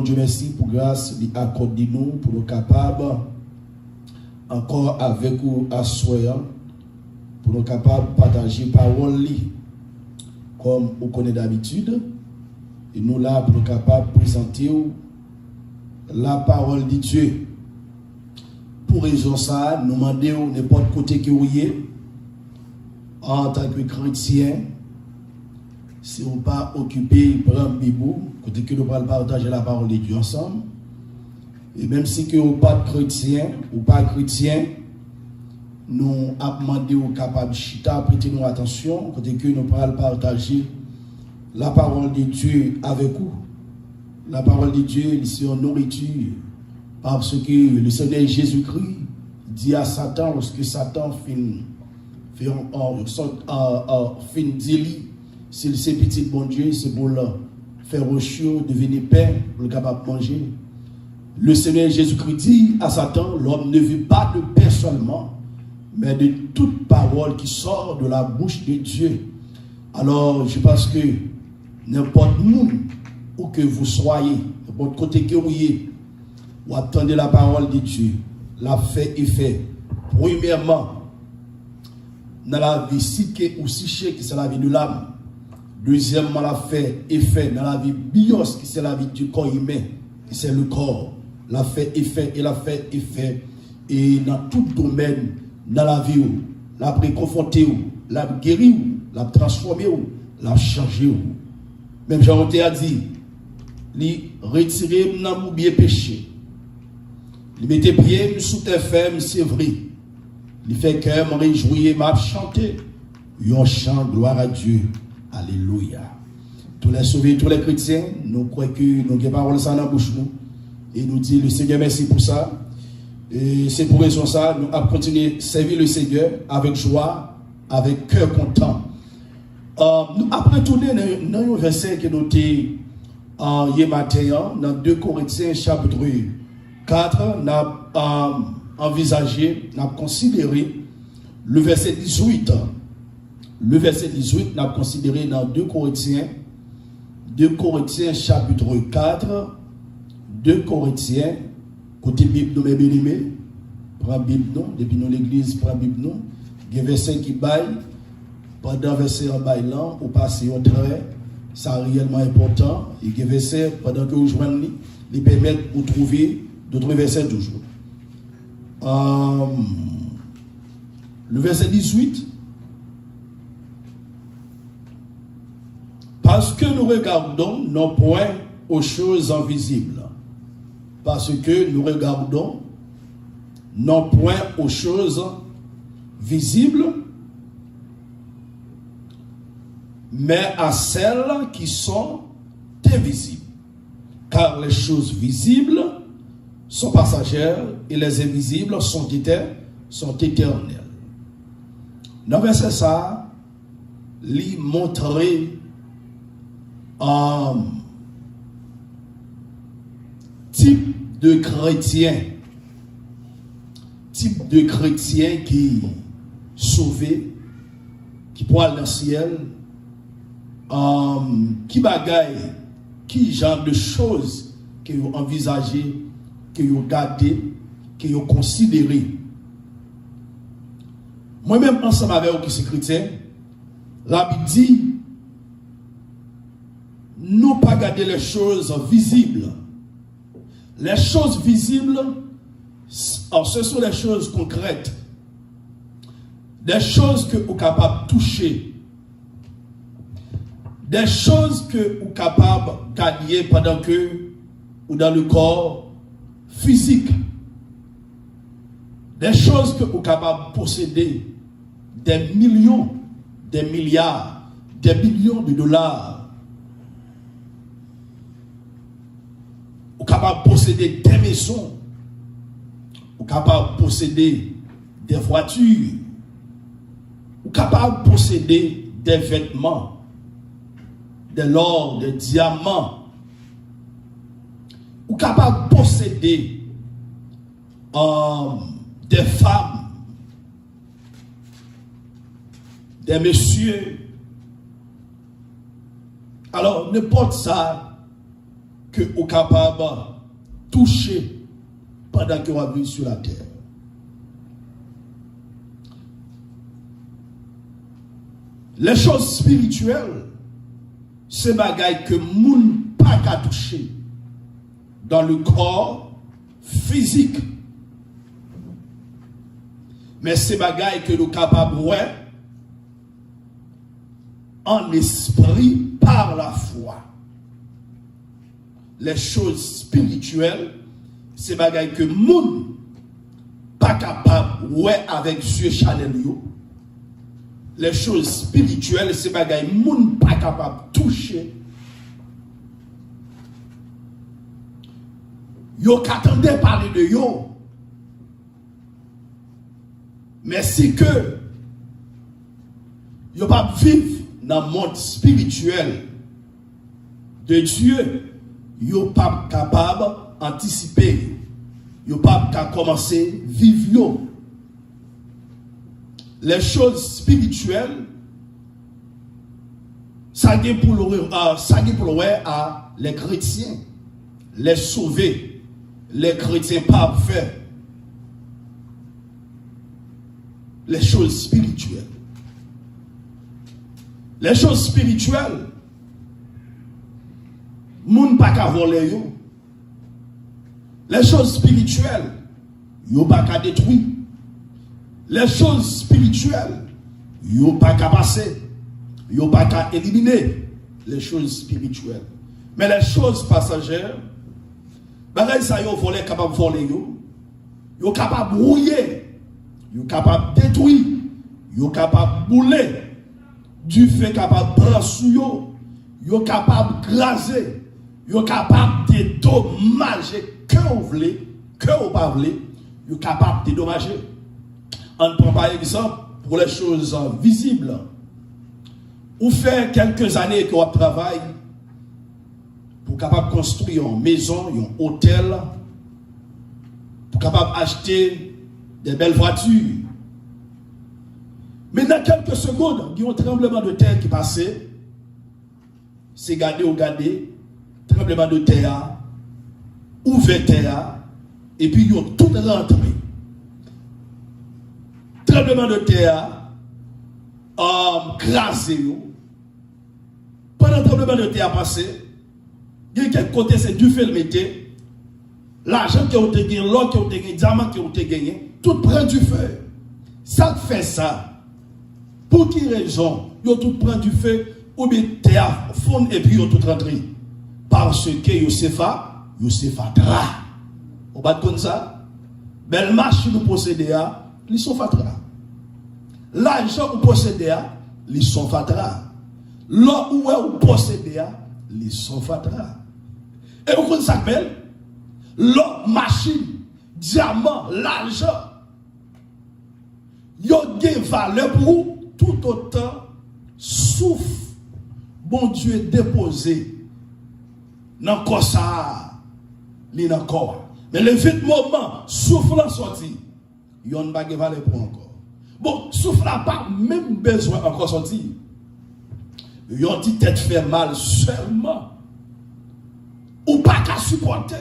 Dieu merci pour grâce, il accorde nous pour nous capables encore avec vous à soir, pour nous capables de partager parole comme on connaît d'habitude. Et nous là pour nous capables de présenter la parole de Dieu. Pour raison ça, nous demandons n'importe côté que vous êtes en tant que chrétien. Si on pas occupé par un Bible, côté que nous allons partager la parole de Dieu ensemble. Et même si que vous pas chrétien ou pas chrétien, nous avons demandé aux capables de chita, prêtez nous attention, côté que nous allons partager la parole de Dieu avec vous. La parole de Dieu, c'est une nourriture. Parce que le Seigneur Jésus-Christ dit à Satan, lorsque Satan fin dit, s'il c'est petit bon Dieu, c'est pour faire au chaud, devenir pain, pour le capable de manger. Le Seigneur Jésus-Christ dit à Satan, l'homme ne vit pas de pain seulement, mais de toute parole qui sort de la bouche de Dieu. Alors, je pense que n'importe où que vous soyez, n'importe côté que vous soyez, vous attendez la parole de Dieu, la fait et fait. Premièrement, dans la vie psychique ou psychique, qui c'est la vie de l'âme. Deuxièmement, la fait et fait dans la vie bios, qui c'est la vie du corps humain, qui c'est le corps. La fait et fait, et la fait et fait. Et dans tout domaine, dans la vie, la préconfronter, la guérir, la transformer, la changer. Même Jean-Roté a dit, lui retirer mon bien péché. Il mettait pied sous tes fermes, c'est vrai. Il fait cœur me réjouir, m'a chanté. Un chant, gloire à Dieu. Alléluia. Tous les sauvés, tous les chrétiens, nous croyons que nous avons parole ça dans la bouche nous. Et nous dit le Seigneur merci pour ça. Et c'est pour raison ça, nous allons continuer à servir le Seigneur avec joie, avec cœur content. Nous après tourner dans un verset qui est noté hier matin, dans 2 Corinthiens chapitre 4, nous avons envisagé, nous avons considéré le verset 18. Le verset 18, nous avons considéré dans 2 Corinthiens chapitre 4, 2 Corinthiens, côté Bible, nous mes bien-aimés, prends Bible, nous, depuis nous l'église, prends Bible, nous, il y a un verset qui baille, pendant verset en baille là, ou passer au trait, ça réellement important, et il y a un verset, pendant que vous joignez, les permettre de trouver d'autres versets toujours. Le verset 18, parce que nous regardons non point aux choses invisibles. Parce que nous regardons non point aux choses visibles, mais à celles qui sont invisibles. Car les choses visibles sont passagères et les invisibles sont éternelles. Dans le verset ça, lui montrer type de chrétien qui sauvé, qui pourra aller dans le ciel, qui bagaille, qui genre de choses que vous envisagez, que vous gardez, que vous considérez. Moi-même, ensemble avec vous qui sont chrétiens, la Bible dit, nous pas garder les choses visibles. Les choses visibles, ce sont les choses concrètes. Des choses que vous êtes capable de toucher. Des choses que vous êtes capable de gagner pendant que ou dans le corps physique. Des choses que vous êtes capable de posséder. Des millions, des milliards, des millions de dollars. Vous êtes capable de posséder des maisons. Vous êtes capable de posséder des voitures. Vous êtes capable de posséder des vêtements, de l'or, des diamants. Vous êtes capable de posséder des femmes, des messieurs. Alors, n'importe ça, que vous êtes capable de toucher pendant que vous vivez sur la terre. Les choses spirituelles, c'est bagaille que moun pas qu'à toucher dans le corps physique. Mais c'est bagaille que nous capables ouais en esprit par la foi. Les choses spirituelles, c'est bagaille que moun pas capable ouais avec yeux chanel yo. Les choses spirituelles, c'est bagaille moun pas capable de toucher. Yo qu'attendait parler de yo. Mais si que yo pas vivre dans le monde spirituel de Dieu, yo pas capable d'anticiper. Yo pas capable commencer à vivre yo. Les choses spirituelles, ça est pour le à les chrétiens, les sauver, les chrétiens parfaits. Les choses spirituelles. Les choses spirituelles, moun pas qu'à voler yo. Les choses spirituelles, yo pas qu'à détruire. Les choses spirituelles, yo pas qu'à passer, yo pas qu'à éliminer les choses spirituelles. Mais les choses passagères, bagay ça yo volé capable voler yo capable brouiller, yo capable détruire, yo capable bouler, du fait capable prendre sous yo capable graser, yo capable dédommager que vous voulez, que vous pas voulez, yo capable dédommager. On prend par exemple pour les choses visibles. Ou fait quelques années qu'on travaille pour capable construire une maison, un hôtel, pour capable acheter des belles voitures. Mais dans quelques secondes, il y a un tremblement de terre qui passait. C'est garder ou garder, tremblement de terre, ouvert terre, et puis ils ont tout rentré. Tremblement de terre, crasé. Pendant le tremblement de terre passé, il y a quel côté c'est du fait le métier. L'argent qui a été gagné, l'or qui a été gagné, le diamant qui a été gagné, tout prend du feu. Ça fait ça. Pour quelle raison? Ils tout prend du feu, ou bien terre fond et puis ils tout rentré. Parce que Yosefa dra. On va comme ça. Belle marche nous posséder, ils sont fatra. L'argent que vous possédez, ils sont fatra. L'or où vous possédez, ils sont fatra. Et vous connaissez ça belle? L'or, machine, diamant, l'argent, ils ont des valeurs pour vous tout autant souffle. Bon Dieu déposé dans le corps ça, il dans le corps. Mais le vite moment, souffle en sorti, il n'y a pas de valeur pour encore. Bon, souffle n'a pas même besoin encore sortir. Ils ont dit tête fait mal seulement. Ou pas qu'à supporter.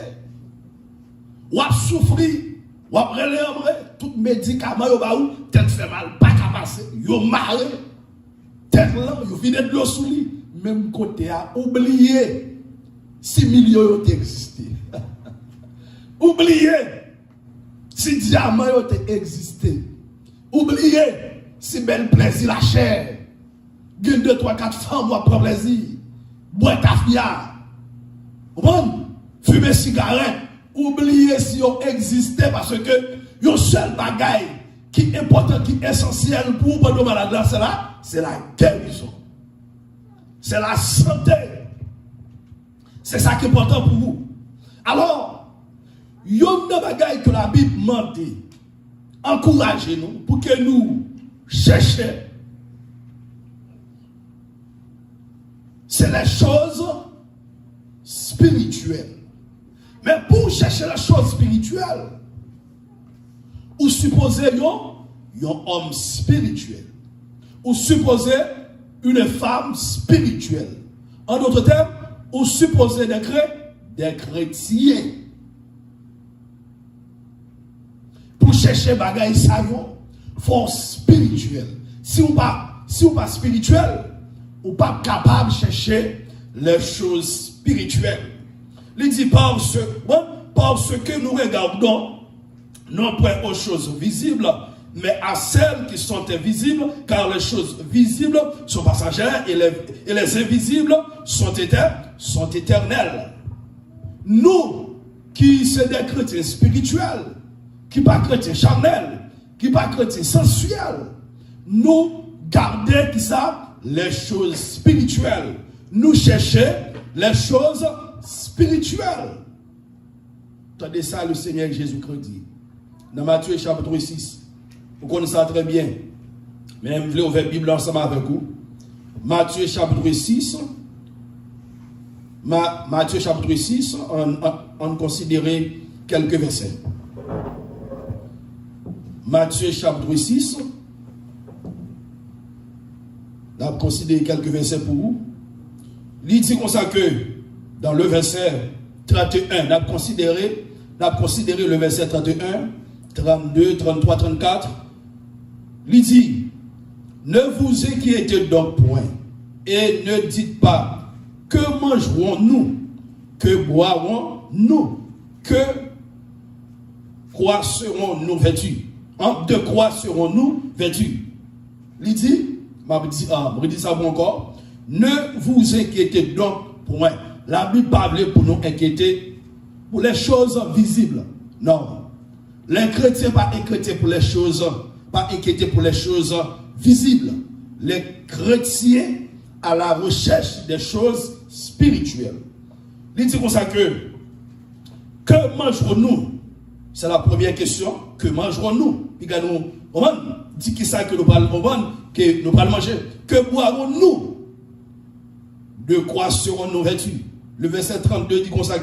Ou à souffrir. Ou à prendre tout médicament, tête fait mal, pas qu'à passer. Ils ont marré. Tête là, ils viennent de l'eau sous lui. Même côté à oublier 6 millions ont existé. Oubliez si diamant ont existé. Oubliez si bel plaisir la chair. Gagne 2, 3, 4 femmes ou prendre plaisir. Boire ta fia. Bon, fumer cigarette. Oubliez si ont existé parce que yon seul bagaille qui est important, qui est essentiel pour vous malade là, c'est la guérison. C'est la santé. C'est ça qui est important pour vous. Alors, il y a une bagaille que la Bible m'a dit. Encouragez-nous pour que nous cherchions. C'est les choses spirituelles. Mais pour chercher les choses spirituelles, vous supposez un homme spirituel. Vous supposez une femme spirituelle. En d'autres termes, vous supposez d'être des chrétiens pour chercher bagaille ça force spirituelle. Si on pas spirituel, on pas capable de chercher les choses spirituelles. Il dit parce que nous regardons non point aux choses visibles, mais à celles qui sont invisibles, car les choses visibles sont passagères et les invisibles sont éternelles. Nous, qui sommes des chrétiens spirituels, qui ne sont pas chrétiens charnels, qui ne sont pas chrétiens sensuels, nous gardons qui ça, les choses spirituelles. Nous cherchons les choses spirituelles. Attendez ça, le Seigneur Jésus-Christ dit. Dans Matthieu chapitre 6. Vous connaissez ça très bien. Mais vous voulez ouvrir la Bible ensemble avec vous. Matthieu chapitre 6. Matthieu chapitre 6, on considère quelques versets. Matthieu chapitre 6. On a considéré quelques versets pour vous. Il dit comme ça que dans le verset 31, on a considéré le verset 31, 32, 33, 34. Il dit, ne vous inquiétez donc point et ne dites pas que mangerons-nous, que boirons-nous, que quoi serons-nous vêtus. De quoi serons-nous vêtus? Il dit, je dis ça encore, ne vous inquiétez donc point. La Bible parle pour nous inquiéter pour les choses visibles. Non. Les chrétiens pas inquiétés pour les choses, pas inquiétés pour les choses visibles. Les chrétiens à la recherche des choses spirituelles. Il dit comme ça que mangerons-nous? C'est la première question. Que mangerons-nous? On dit qui ça que nous parlons manger? Que boirons-nous? De quoi serons-nous vêtus? Le verset 32 dit comme ça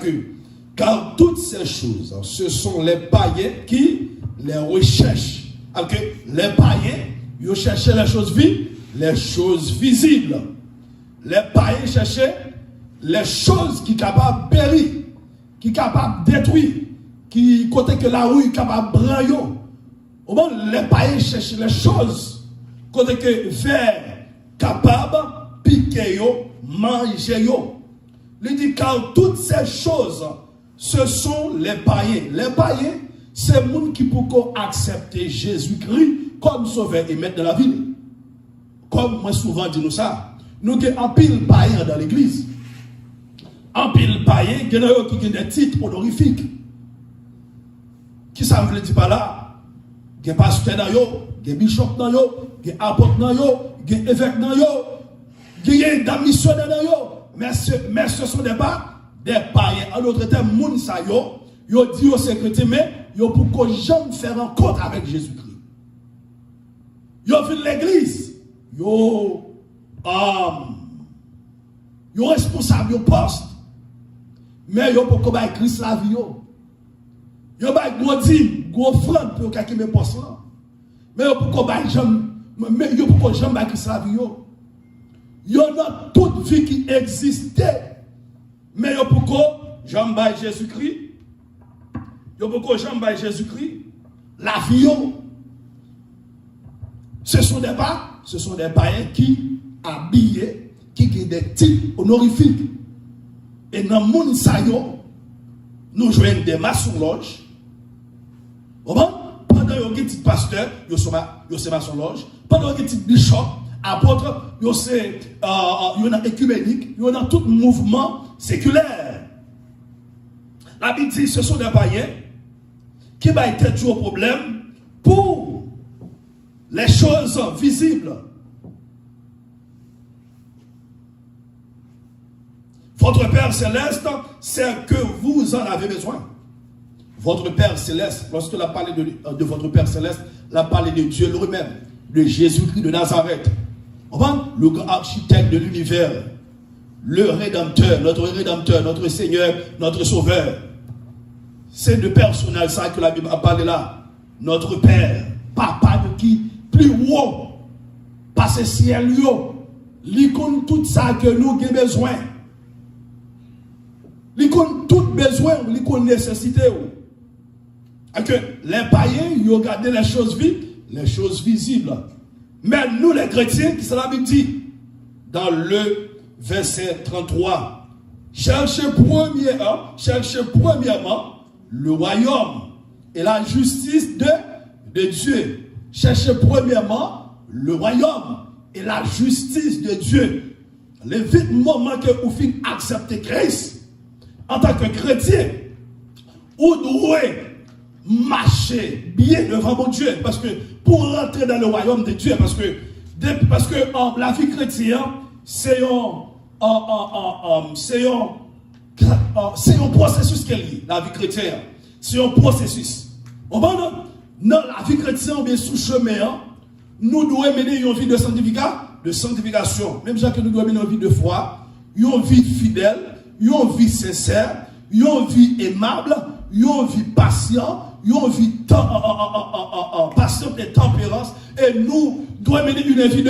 car toutes ces choses, ce sont les païens qui les recherchent. Alors que les païens, ils cherchaient les choses vives, les choses visibles. Les païens cherchaient les choses qui sont capables de périr, qui sont capables de détruire, qui côté que la rue est capable de brailler. Au moins, les païens cherchaient les choses côté que vers capable de piquer, manger. Il dit car toutes ces choses, ce sont les païens. Les païens, c'est les gens qui peuvent accepter Jésus-Christ comme sauveur et maître de la vie. Comme moi souvent dis nous ça, nous avons un pile païen dans l'église. Un pile païen qui a des titres honorifiques. Qui ça veut dire par là? Il y a pasteur dans yo, il y a bishop dans yo, il y a apôtre dans yo, il y a évêque dans yo, il y a des missionnaires dans yo. Mais ce sont des païens. En d'autres termes, moun sa yo dit aux secrétaires, mais yo pour que jamais faire rencontre avec Jésus-Christ. Yo vient l'église, yo responsable, yo poste, mais yo pour que Christ la vie yo. Yo ba gros dîme, gros offrande pour quelqu'un me poste là. Mais yo pour que jamais Christ la vie yo. Yo dans toute vie qui existait. Mais yo pour que jamais Jésus-Christ. Yo pour que jamais Jésus-Christ la vie yo. Ce sont des païens qui habillés, qui ont des titres honorifiques. Et dans le monde, nous jouons des maçons-loges. Pendant que vous avez un pasteur, vous avez maçon-loge. Pendant que vous avez un bishop, apôtre, vous avez un écuménique, vous avez tout mouvement séculaire. La Bible dit ce sont des païens qui vont être toujours au problème pour les choses visibles. Votre Père Céleste, c'est que vous en avez besoin. Votre Père Céleste, lorsqu'il a parlé de votre Père Céleste, il a parlé de Dieu lui-même, de Jésus-Christ de Nazareth. Le grand architecte de l'univers, le Rédempteur, notre Seigneur, notre Sauveur. C'est de personnel ça que la Bible a parlé là. Notre Père, Papa de qui? Plus haut, pas ce ciel, il connaît tout ça que nous avons besoin. Il connaît tout besoin, ils connaissent nécessité. Et que les païens, ils regardent les choses visibles. Mais nous, les chrétiens, qui la Bible dit, dans le verset 33, cherchez premièrement le royaume et la justice de Dieu. Cherchez premièrement le royaume et la justice de Dieu. Le vite moment que vous finissez accepter Christ, en tant que chrétien, vous devez marcher bien devant mon Dieu. Parce que pour rentrer dans le royaume de Dieu, parce que la vie chrétienne, c'est un processus qu'elle est, la vie chrétienne. C'est un processus. Dans la vie chrétienne, bien sous chemin, nous devons mener une vie de sanctification. Même si nous devons mener une vie de foi, une vie fidèle, une vie sincère, une vie aimable, une vie patiente, une vie patiente et tempérance. Et nous devons mener une vie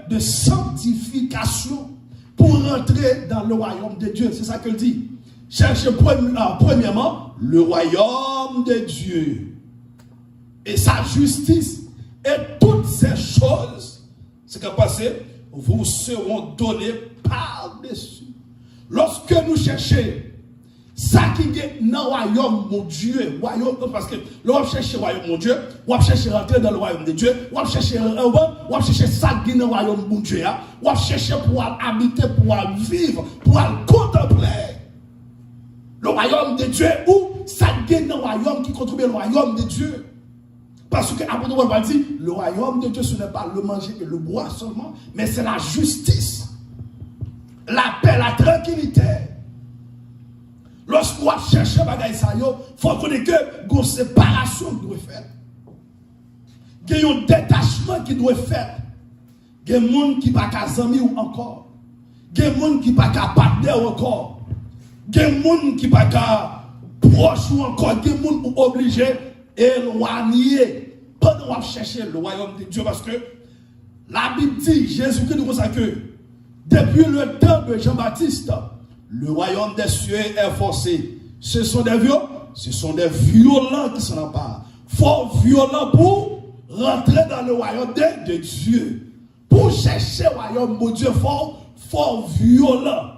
de sanctification pour rentrer dans le royaume de Dieu. C'est ça qu'elle dit. Cherchez premièrement le royaume de Dieu et sa justice, et toutes ces choses, ce qui est passé, vous seront données par-dessus. Lorsque nous cherchons ça qui est dans le royaume mon Dieu, parce que l'on cherche le royaume mon Dieu, on cherche rentrer dans le royaume de Dieu, on cherche ça qui est dans le royaume mon Dieu, on cherche pour habiter, pour vivre, pour contempler le royaume de Dieu, ou ça qui est dans le royaume qui contribue au royaume de Dieu. Parce que après nous, on va dire, le royaume de Dieu, ce n'est pas le manger et le boire seulement, mais c'est la justice, la paix, la tranquillité. Lorsqu'on cherche bagaille ça, il faut connaître que une séparation qui doit faire. Il y a un détachement qui doit faire. Il y a des gens qui ne sont pas amis ou encore. Il y a des gens qui ne sont pas partenaires encore. Il y a des gens qui ne sont pas proches ou encore. Il y a des gens qui sont obligés d'éloigner pendant qu'on cherche le royaume de Dieu. Parce que la Bible dit, Jésus-Christ nous consacre que depuis le temps de Jean-Baptiste, le royaume des cieux est forcé. Ce sont des violents qui s'en emparent. Fort violents pour rentrer dans le royaume de Dieu. Pour chercher le royaume de Dieu, fort violent.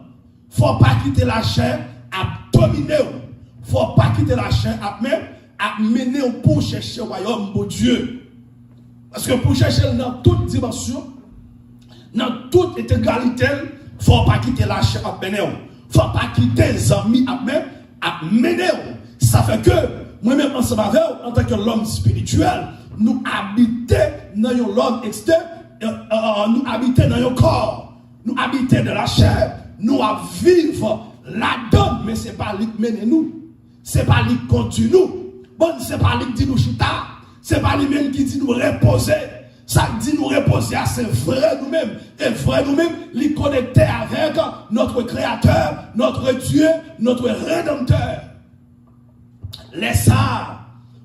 Faut pas quitter la chair à dominer. Faut pas quitter la chair à mener pour chercher le royaume de Dieu. Parce que pour chercher dans toute dimension, dans toute intégralité, faut pas quitter la chair à mener. Faut pas quitter les amis à mener. Ça fait que moi-même ensemble avec en tant que l'homme spirituel, nous habitons dans l'homme externe, nous habitons dans le corps, nous habitons dans la chair, nous vivons là-dedans, mais ce n'est pas lui qui mène nous, ce n'est pas lui qui conduit nous, bon, ce n'est pas lui qui dit nous chita, ce n'est pas lui même qui dit nous reposer. Ça dit nous reposer, c'est vrai nous-mêmes. Et vrai nous-mêmes, les connecter avec notre Créateur, notre Dieu, notre Rédempteur. Laisse ça.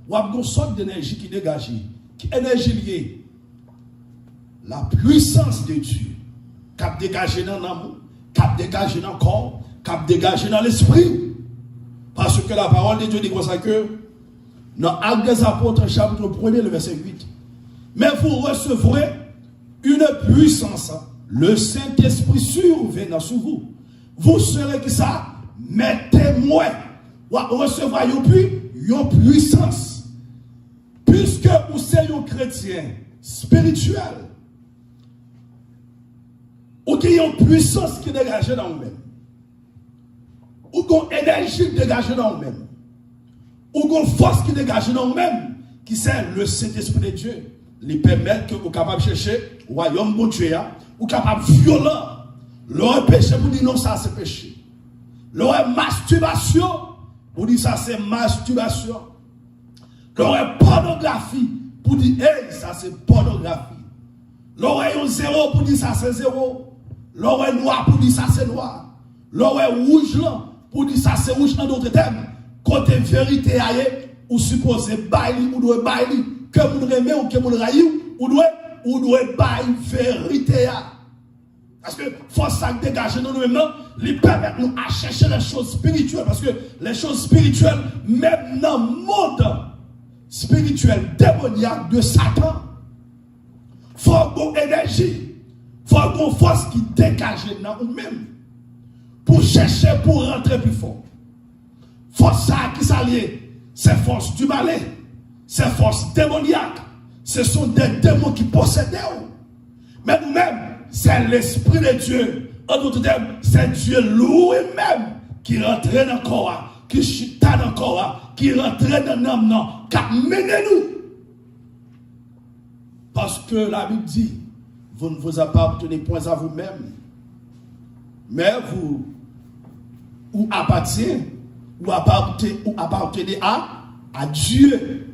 Ou a une sorte d'énergie qui dégage. Qui énergie liée. La puissance de Dieu. Qui a dégagé dans l'amour, qui a dégagé dans le corps, qui a dégagé dans l'esprit. Parce que la parole de Dieu dit comme ça que dans Actes des Apôtres, chapitre 1er, le verset 8. Mais vous recevrez une puissance. Le Saint-Esprit survenant sur vous. Vous serez qui ça? Mes témoins. Vous recevrez une puissance. Puisque vous êtes un chrétien spirituel. Ou qu'il y a une puissance qui dégage dans vous-même. Ou qu'il y a une énergie qui dégage dans vous-même. Ou qu'il y a une force qui dégage dans vous-même. Qui c'est le Saint-Esprit de Dieu. Les permettre que vous soyez capable de chercher le royaume de Dieu, ou capable de violent. Leur péché, vous dites non, ça c'est péché. Leur masturbation, vous dites ça c'est masturbation. Leur pornographie, vous dites hey, ça c'est pornographie. Leur zéro, pour dire ça c'est zéro. Leur noir, pour dire ça c'est noir. Leur rouge, pour dire ça c'est rouge en d'autres termes. Côté vérité, ou supposé baili, ou doit baili. Que vous remets ou que vous raillez, ou doit bailler vérité. Parce que force ça dégage nous maintenant, lui permet nous à chercher les choses spirituelles. Parce que les choses spirituelles, même dans le monde spirituel démoniaque de Satan, il faut une énergie, il faut une force qui dégage dans nous-mêmes pour chercher, pour rentrer plus fort. Force ça qui s'allie, c'est force du mal, c'est force démoniaque. Ce sont des démons qui possèdent. Mais nous-mêmes, c'est l'Esprit de Dieu. En d'autres termes, c'est Dieu lui-même qui rentre dans le corps, qui chita dans le corps, qui rentre dans l'âme, qui amène nous. Parce que la Bible dit, vous ne vous appartenez point à vous-même, mais vous ou appartenez à Dieu.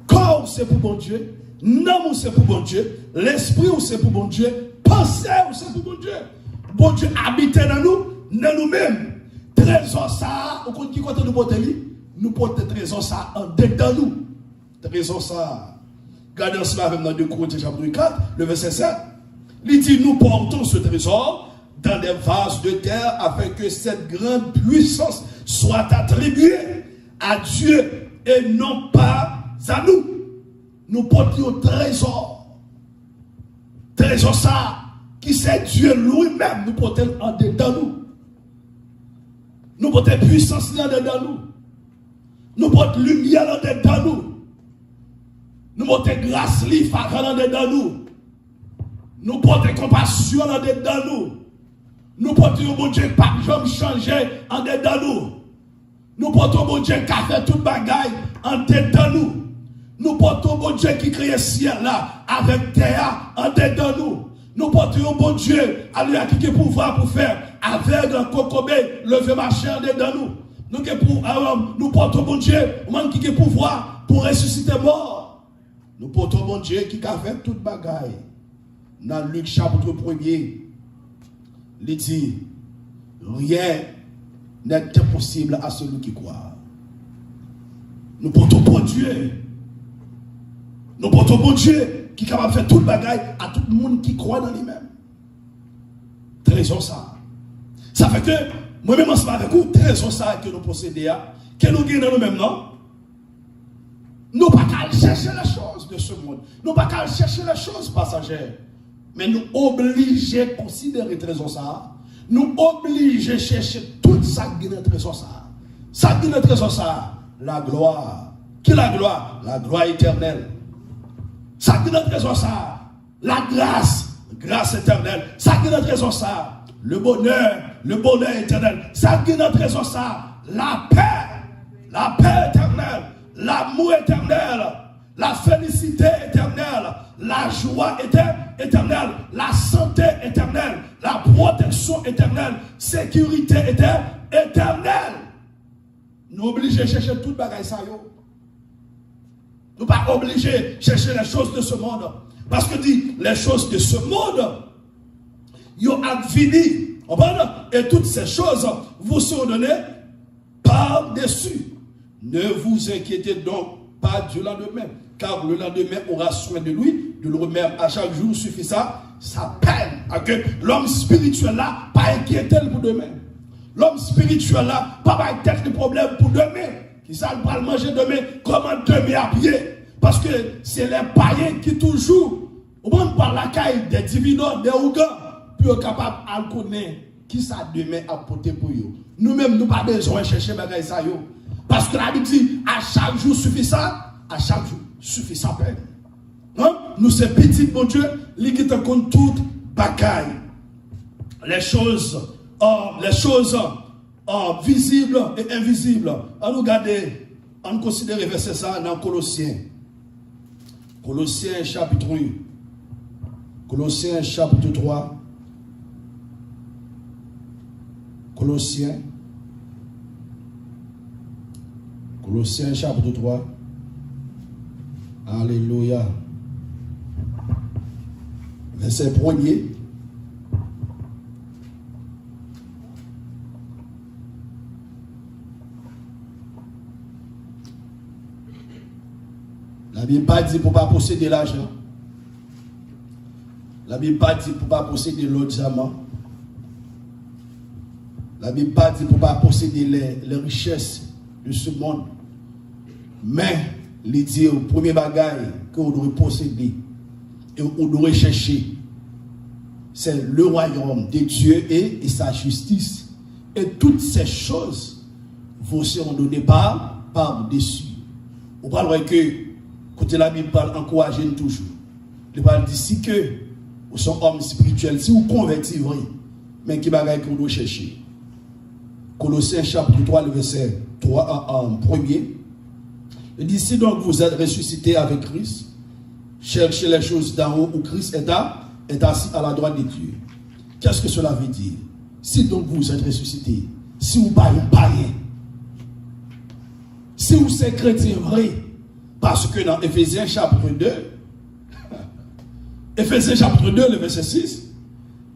Corps c'est pour bon Dieu, nom c'est pour bon Dieu, l'esprit c'est pour bon Dieu, pensée c'est pour bon Dieu. Bon Dieu habite dans nous-mêmes. Trésor ça, au compte qui compte nous porter, nous porter trésor ça en dedans nous. Trésor ça. Regardez ensemble avec dans 2 Corinthiens chapitre 4, le verset 7. Il dit nous portons ce trésor dans des vases de terre afin que cette grande puissance soit attribuée à Dieu et non pas à nous. Nous portons trésor. Trésor ça, qui c'est Dieu lui-même, nous portons en dedans nous. Nous portons puissance en dedans nous. Nous portons lumière en dedans nous. Nous portons grâce en dedans nous. Nous portons compassion en dedans nous. Nous portons bon Dieu pas jamais changer en dedans nous. Nous portons bon Dieu qui a fait toute bagaille en dedans nous. Nous portons bon Dieu qui crée le ciel là avec terre en dedans nous. Nous portons bon Dieu à lui qui a pouvoir pour faire avec un cocobé lever marcher en dedans nous. Nous portons bon Dieu qui a pouvoir pour ressusciter mort. Nous portons bon Dieu qui a fait toute bagaille. Dans Luc chapitre 1er, il dit rien n'est impossible à celui qui croit. Nous portons bon Dieu. Nous portons bon Dieu qui est capable de faire toute bagaille à tout le monde qui croit dans lui-même. Trésor ça. Ça fait que, moi-même ensemble avec vous, trésor ça que nous possédons, que nous gagnons nous-mêmes, non? Nous pas qu'à chercher les choses de ce monde. Nous pas qu'à chercher les choses passagères. Mais nous obligés à considérer trésor ça. Nous obligés à chercher tout ça qui est dans trésor ça. Ça qui est dans trésor ça, la gloire. Qui est la gloire? La gloire éternelle. Ça qui est dans trésor ça, la grâce, grâce éternelle. Ça qui est dans trésor ça, le bonheur éternel. Ça qui est dans trésor ça, la paix éternelle, l'amour éternel, la félicité éternelle, la joie éternelle, la santé éternelle, la protection éternelle, sécurité éternelle. Nous obligés à chercher toute bagaille ça yo. Nous ne sommes pas obligés de chercher les choses de ce monde. Parce que dit, les choses de ce monde, ils ont fini. Et toutes ces choses vous sont données par-dessus. Ne vous inquiétez donc pas du lendemain, car le lendemain aura soin de lui, de lui-même à chaque jour suffit ça, sa peine. Que l'homme spirituel là, pas inquiété pour demain. L'homme spirituel là, pas inquiété de problème pour demain. Qui ça va manger demain, comment demain à pied? Parce que c'est les païens qui toujours, au moins par la caille des dividendes, des ougans, puis être capable de connaître qui ça demain à porter pour eux. Nous-mêmes, nous n'avons pas besoin de chercher bagaille ça yo. Parce que la Bible dit, à chaque jour suffit ça, à chaque jour suffit sa peine. Hein? Nous, ces petits bon Dieu, les qui te comptent toute bagaille. Les choses visibles et invisibles. On nous regarde, on considère verset ça dans Colossiens. Colossiens chapitre 1. Colossiens chapitre 3. Colossiens chapitre 3. Alléluia. Verset 1er. La Bible pas dit pour ne pas posséder l'argent. La Bible pas dit pour ne pas posséder l'autre diamant. La Bible pas dit pour ne pas posséder les richesses de ce monde. Mais, il dit au premier bagage que vous devez posséder et vous devez chercher, c'est le royaume de Dieu et sa justice. Et toutes ces choses vous seront données par-dessus. Vous parlez que, quand la Bible parle, encouragez-nous toujours. Il parle d'ici que vous sommes hommes spirituels, si vous convertissez, mais qui bagaille que vous devez chercher. Colossiens chapitre 3, le verset 3 en premier. Il dit, si donc vous êtes ressuscités avec Christ, cherchez les choses d'en haut où Christ est assis à la droite de Dieu. Qu'est-ce que cela veut dire? Si donc vous êtes ressuscités, si vous parlez païen, si vous êtes chrétien vrai, parce que dans Éphésiens chapitre 2, Éphésiens chapitre 2, le verset 6,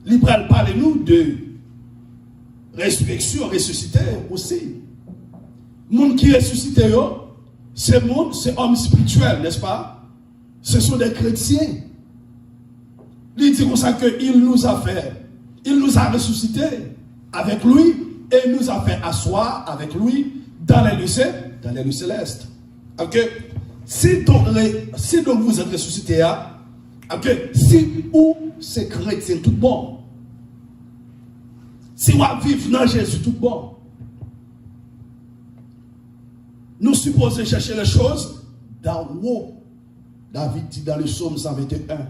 il parle nous de résurrection, ressuscité aussi. Monde qui ressuscite, c'est monde, c'est homme spirituel, n'est-ce pas? Ce sont des chrétiens. Il dit comme ça qu'il nous a fait, il nous a ressuscité avec lui et il nous a fait asseoir avec lui dans les lieux célestes. Ok? Si donc vous êtes ressuscité, ok? Si ou c'est chrétien tout bon. Si vous vivez dans Jésus tout bon. Nous supposons chercher les choses d'en haut. David dit dans le psaume 121.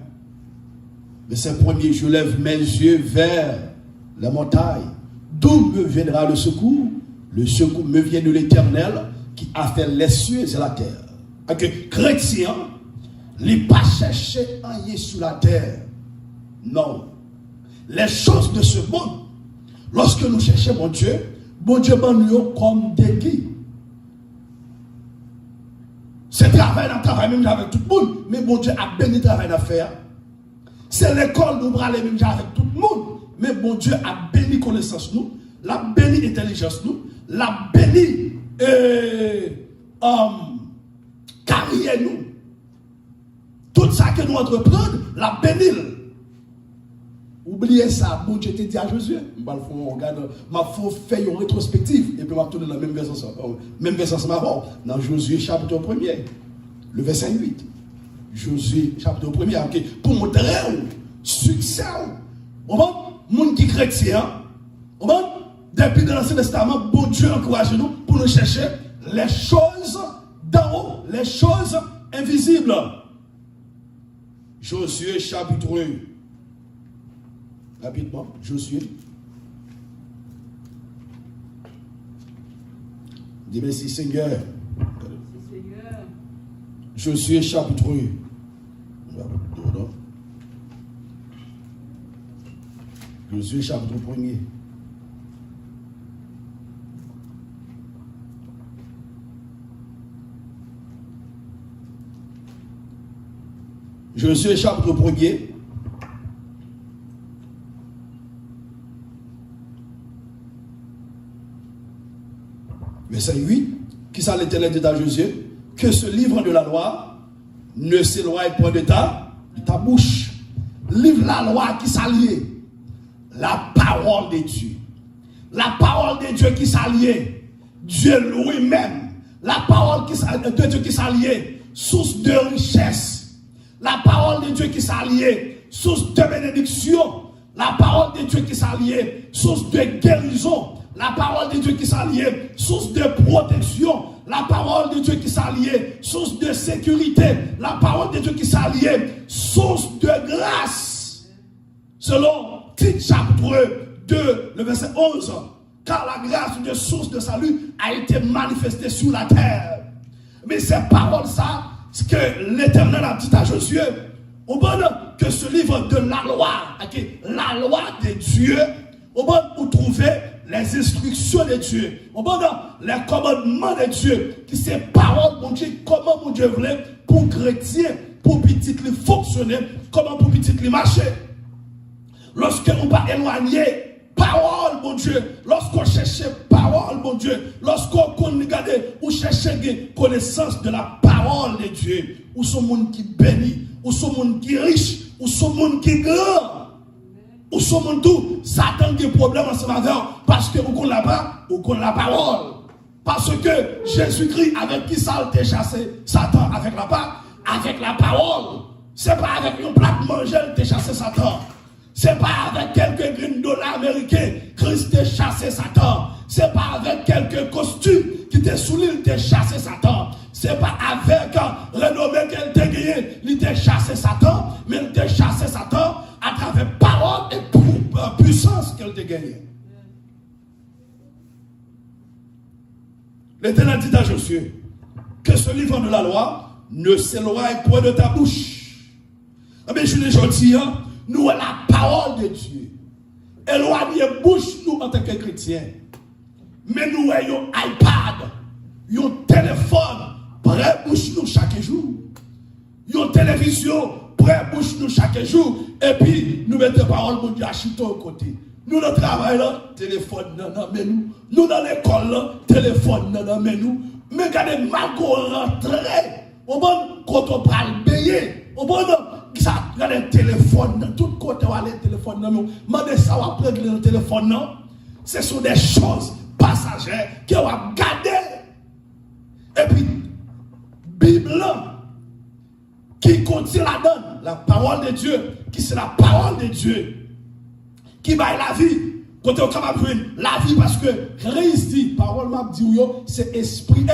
Verset 1er, je lève mes yeux vers la montagne. D'où me viendra le secours? Le secours me vient de l'Éternel qui a fait les cieux et la terre. Ok, chrétien, ne pas chercher rien sur la terre. Non. Les choses de ce monde, lorsque nous cherchons mon Dieu nous comme des guides. C'est travail dans le travail même avec tout le monde, mais bon Dieu a béni le travail d'affaires. C'est l'école nous bras les mêmes avec tout le monde, mais bon Dieu a béni connaissance nous, l'a béni intelligence nous, l'a béni carrière nous. Tout ça que nous entreprenons, l'a béni. Oubliez ça, bon Dieu te dit à Josué. Je vais faire une rétrospective et puis je vais tourner dans la même version dans Josué chapitre 1er, le verset 8. Josué chapitre 1er, okay. Pour montrer succès. Au monde qui est chrétien, depuis l'Ancien Testament, bon Dieu encourage nous pour nous chercher les choses d'en haut, les choses invisibles. Josué chapitre 1. Rapidement, Josué. Dis merci Seigneur. Josué chapitre 1. Josué chapitre 1er. Josué chapitre 1er. Verset 8, qui ça l'Éternel dit à Josué, que ce livre de la loi ne s'éloigne point de ta bouche. Livre la loi qui s'allie, la parole de Dieu. La parole de Dieu qui s'allie, Dieu lui-même. La parole de Dieu qui s'allie, source de richesse. La parole de Dieu qui s'allie, source de bénédiction. La parole de Dieu qui s'allie, source de guérison. La parole de Dieu qui s'allie, source de protection. La parole de Dieu qui s'allie, source de sécurité. La parole de Dieu qui s'allie, source de grâce. Selon Tite chapitre 2, le verset 11. Car la grâce de source de salut a été manifestée sur la terre. Mais ces paroles, ça, ce que l'Éternel a dit à Josué, au bon que ce livre de la loi, okay, la loi de Dieu, au bon où trouver les instructions de Dieu, les commandements de Dieu, qui c'est parole, mon Dieu, comment mon Dieu voulait pour chrétien, pour petit les fonctionner, comment pour petit les marcher. Lorsqu'on va éloigner parole, mon Dieu, lorsqu'on cherche parole, mon Dieu, lorsqu'on regarde ou cherche connaissance de la parole parole de Dieu, ou son monde qui bénit, ou son monde qui riche, ou son monde qui grand, ou son monde tout, Satan a des problèmes ensemble avec parce que vous connaissez pas, vous connaissez la parole. Parce que Jésus-Christ, avec qui ça a chassé Satan? Avec la parole. C'est pas avec une plaque manger qui a chassé Satan. C'est pas avec quelques $1 américains Christ a chassé Satan. C'est pas avec quelques costumes qui étaient sous l'île qui a chassé Satan. C'est pas avec renommée qu'elle t'a gagné, il t'a chassé Satan, mais il t'a chassé Satan à travers parole et puissance qu'elle t'a gagné. L'Éternel dit à Josué que ce livre de la loi ne s'éloigne point de ta bouche. Mais je l'ai dit, nous avons la parole de Dieu. Éloignez bouche nous en tant que chrétiens. Mais nous avons un iPad, un téléphone, près bouche nous chaque jour. Une télévision, près bouche nous chaque jour. Et puis nous mettons parole de Dieu à chito au côté. Nous dans le travail là, téléphone non mais nous. Nous dans l'école là, téléphone non mais nous. Mais regardez Margot rentrer. Au bon quand on parle payer. Au bon ça regardez téléphone dans tout côté où aller téléphone non. Mandez ça va prendre le téléphone non. Ce sont des choses passagères que on va garder. Et puis Bible qui contient la donne, la parole de Dieu, qui c'est la parole de Dieu. Qui baille la vie, quand on est capable de la vie, parce que Christ dit, parole m'a dit, c'est esprit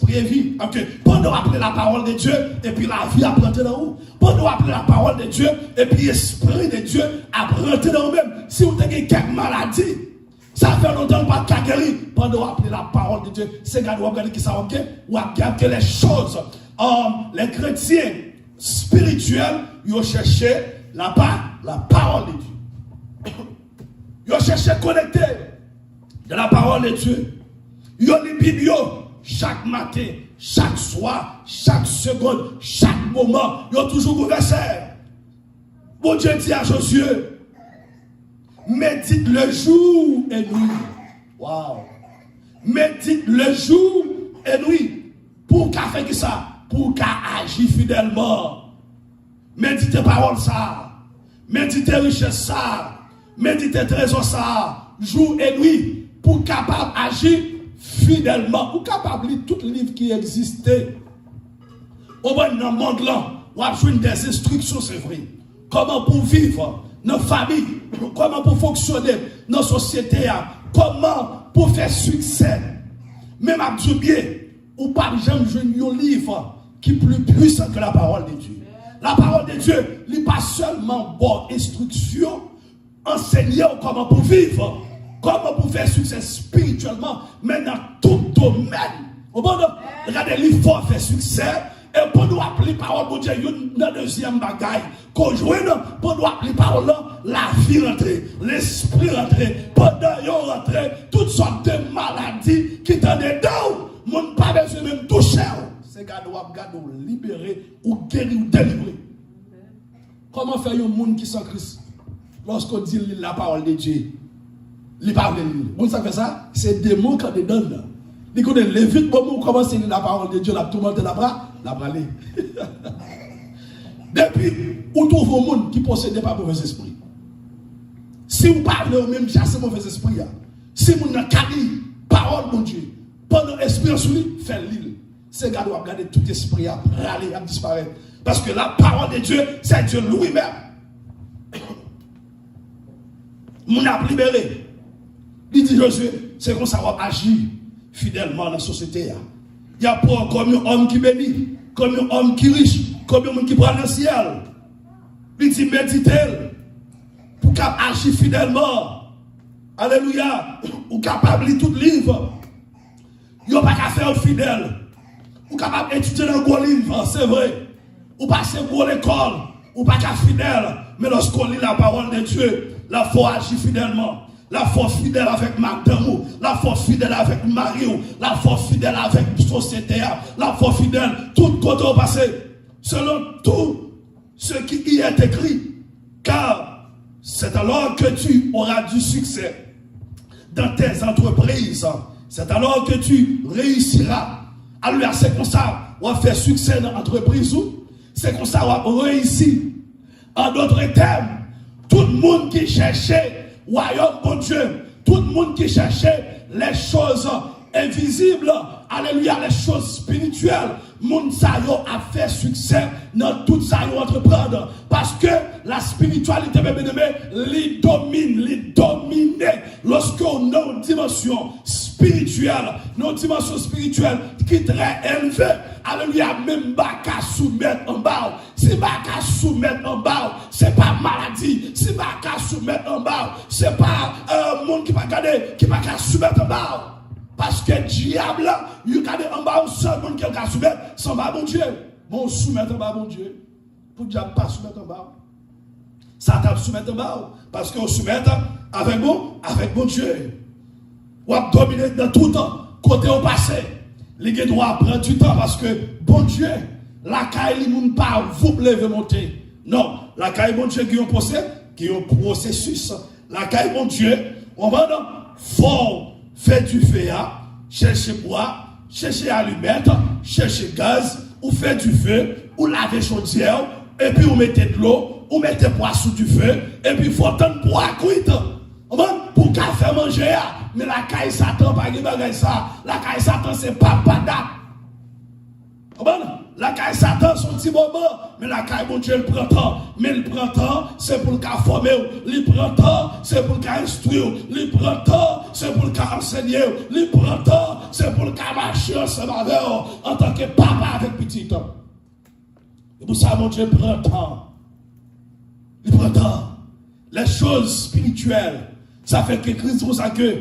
et vie. Ok, pendant appeler la parole de Dieu, et puis la vie a planté dans vous. Pendant appeler la parole de Dieu, et puis l'esprit de Dieu a planté dans vous-même. Si vous avez quelques maladies, ça fait longtemps que vous n'avez pas guéri. Pendant appeler la parole de Dieu, c'est quand vous regardez qui ça ok, ou regardez les choses. Les chrétiens spirituels, ils ont cherché la parole de Dieu. Ils ont cherché à connecter de la parole de Dieu. Ils ont lu Bible chaque matin, chaque soir, chaque seconde, chaque moment. Ils ont toujours un verset. Bon Dieu dit à Josué, médite le jour et nuit. Waouh! Médite le jour et nuit. Pour qu'à faire ça? Pour qu'à agir fidèlement. Méditez parole ça. Méditez richesse ça. Méditez trésor ça, jour et nuit, pour capable d'agir fidèlement, pour capable de lire tous les livres qui existaient. Au moins dans le monde là, on a besoin des instructions, c'est vrai. Comment pour vivre dans la famille, comment pour fonctionner dans la société, comment pour faire succès. Même à Dieu bien, ou pas jamais jouer un livre qui est plus puissant que la parole de Dieu. La parole de Dieu n'est pas seulement bonne instruction, enseigner comment pour vivre, comment pour faire succès spirituellement, mais dans tout domaine. Au bon regardez, il faut faire succès, et pour nous appeler parole pour Dieu, dans le deuxième bagaille, qu'on joue, pour nous appeler parole, la vie rentre, l'esprit rentre, pendant yon rentre, toutes sortes de maladies qui t'en dedans, mon pas besoin même toucher. C'est garder ou libérer, ou guérir, ou délivrer. Comment faire un monde qui sans Christ? Lorsqu'on dit la parole de Dieu, il parle de lui. Vous savez ça? C'est des mots qu'on donne. Il connaît les vite pour commencer à lire la parole de Dieu, la tourmente la bras. Depuis, on trouve un monde qui ne possède pas mauvais esprit. Si vous parlez au même chasser mauvais esprit, si vous n'avez pas dit parole de Dieu, pendant l'esprit sur lui, fait l'île. C'est gars doit regarder tout esprit à râler, à disparaître. Parce que la parole de Dieu, c'est Dieu lui-même. Mon a libéré. Il dit Josué, c'est comme ça qu'on va agir fidèlement dans la société. Il n'y a pas comme un homme qui bénit, comme un homme qui riche, comme un homme qui prend le ciel. Il dit méditez pour agir fidèlement. Alléluia. Ou capable de lire tout livre. Il n'y a pas qu'à faire fidèle. Ou capable d'étudier dans gros livre, c'est vrai. Ou passer pour l'école, ou pas qu'à fidèle. Mais lorsqu'on lit la parole de Dieu, la foi agit fidèlement. La foi fidèle avec madame, la foi fidèle avec mari, la foi fidèle avec la société, la foi fidèle, tout côté au passé, selon tout ce qui y est écrit. Car c'est alors que tu auras du succès dans tes entreprises. C'est alors que tu réussiras Alléluia, c'est comme ça, on va faire succès dans l'entreprise. C'est comme ça, on va réussir. En d'autres termes, tout le monde qui cherchait royaume bon Dieu, tout le monde qui cherchait les choses invisibles, alléluia, les choses spirituelles, moun sa yo a fait succès dans tout ça yo entreprendre parce que la spiritualité les domine lorsque on a une dimension spirituelle qui est très élevée, alléluia, même pas qu'à soumettre en bas, c'est pas qu'à soumettre en bas, c'est pas maladie, c'est pas qu'à soumettre en bas, c'est pas monde qui va garder, qui va qu'à soumettre en bas. Parce que le diable, il y a en bas un seul monde qui a soumettre, sans bas bon Dieu. Bon, soumettre en bas bon Dieu. Pour le diable pas soumettre en bas. Satan soumettre en bas. Parce qu'on soumet avec bon Dieu. On va dominer dans tout temps. Côté au passé. Les gens doivent prendre du temps parce que bon Dieu, la caille, il ne pas vous lever monter. Non, la caille, bon Dieu, qui est un processus. La caille, bon Dieu, on va dans fort. Faites du feu, cherchez bois, cherchez allumettes, cherchez gaz, ou faites du feu, ou lavez chaudière, et puis vous mettez de l'eau, ou mettez poisson du feu, et puis il faut attendre pour cuire. Pour qu'à faire manger, mais la caille Satan, pas de ça. La caille Satan, c'est pas pada. La caille Satan, son petit moment, mais la caille mon Dieu, le printemps. Mais le printemps, c'est pour le cas former. Le printemps, c'est pour le cas instruire. Le printemps, c'est pour le cas enseigner. Le printemps, c'est pour le cas marcher ensemble avec en tant que papa avec petit temps. Et pour ça, mon Dieu, printemps. Le printemps. Les choses spirituelles. Ça fait que Christ, pour ça que,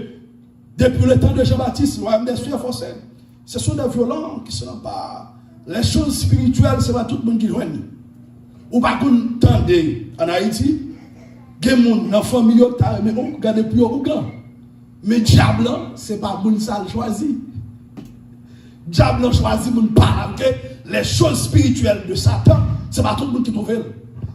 depuis le temps de Jean-Baptiste, nous avons des frères forcés. Ce sont des violents qui ne sont pas. Les choses spirituelles, ce n'est pas tout le monde qui joigne. Ou pas qu'on entende en Haïti, il y a des gens dans la famille, mais on regarde plus au grand. Mais diable, ce n'est pas le monde qui choisi. Diable choisit mon pas. Les choses spirituelles de Satan, ce n'est pas tout le monde qui trouve.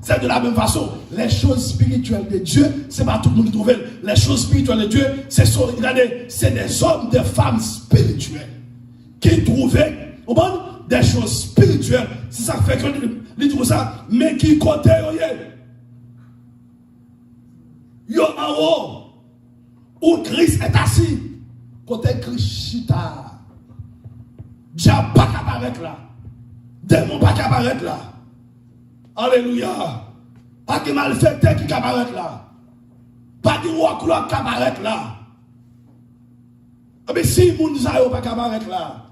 C'est de la même façon, les choses spirituelles de Dieu, ce n'est pas tout le monde qui trouve. Les choses spirituelles de Dieu, c'est des hommes, des femmes spirituelles qui trouvent des choses spirituelles. C'est ça qui fait que nous trouvons ça, mais qui côté yo en haut, où Christ est assis, côté Christ chita. Diable pas qu'apparaître là. Démon pas qu'apparaître là. Alléluia. Pas de malfaiteur qui apparaît là. Pas de roi qui apparaît là. Mais si les gens ne pas apparaître là,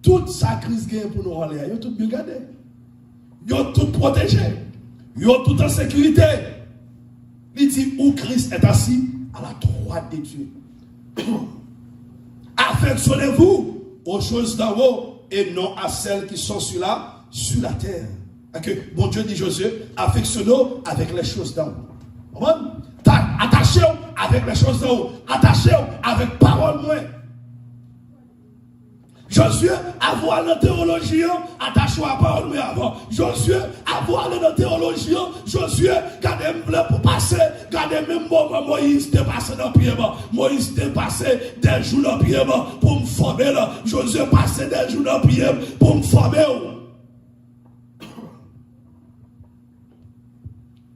toute sa crise pour nous aller, ils ont tout bien gardé. Ils ont tout protégé. Ils ont tout en sécurité. Il dit où Christ est assis à la droite de Dieu. Affectionnez-vous aux choses d'en haut et non à celles qui sont sur la terre. Okay. Bon Dieu dit Josué, affectionnez-vous avec les choses d'en haut. Attachez-vous avec les choses d'en haut. Attachez-vous avec parole moins. Josué, avoir la théologie, attachez-vous à parole moins avant. Josué, avoir la théologie, Josué, gardez-moi pour passer, gardez même Moïse dépassé dans le pied. Moïse dépassé des jours dans le pied pour me former. Josué passé des jours dans le pied pour me former.